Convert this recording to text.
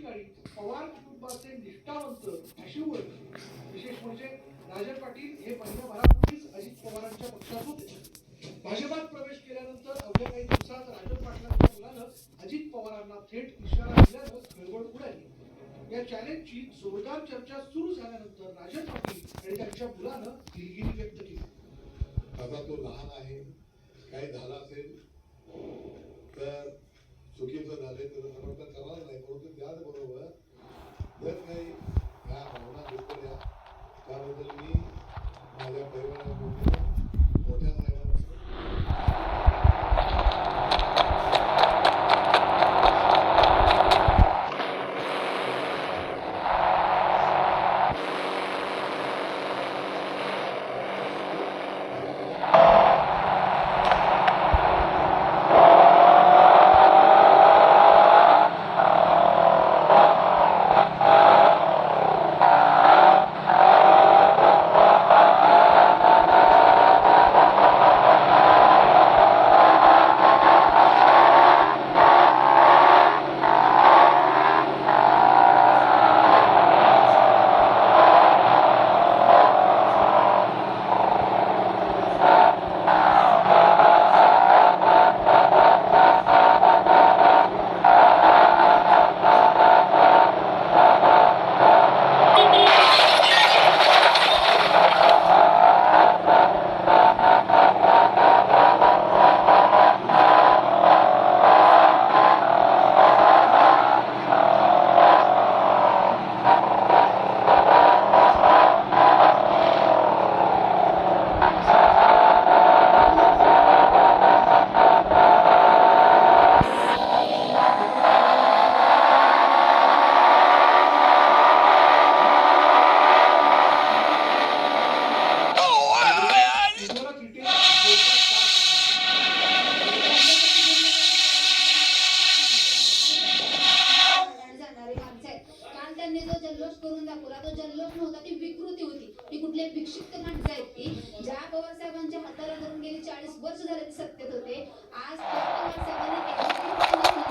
ठिकाणी पवार कुटुंबाचे निष्ठावंत अशी ओळख. विशेष म्हणजे राजन पाटील हे महिन्याभरापूर्वीच अजित पवारांच्या पक्षात होते. भाजपात प्रवेश केल्यानंतर अवघ्या काही दिवसात राजन पाटलांच्या मुलानं अजित पवारांना थेट इशारा दिल्यानं खळबळ उडाली. या चॅलेंजची जोरदार चर्चा सुरू झाल्यानंतर राजन पाटील आणि त्यांच्या मुलानं दिलगिरी व्यक्त केली. आता तो लहान आहे, काही झालं असेल तर चुकीचं झाले तर समर्थन करणार नाही, परंतु त्याचबरोबर जर काही ह्या भावना दुखवल्या त्याबद्दल मी माझ्या परिवारामध्ये मोठ्या साहेबांना जल्लोष करून दाखवला तो जल्लोष नव्हता, ती विकृती होती. ती कुठले भिक्षिक माणसं आहेत ती ज्या पवार साहेबांच्या हाताला धरून गेली 40 वर्ष झाले ते सत्तेत होते. आज पवार साहेबांनी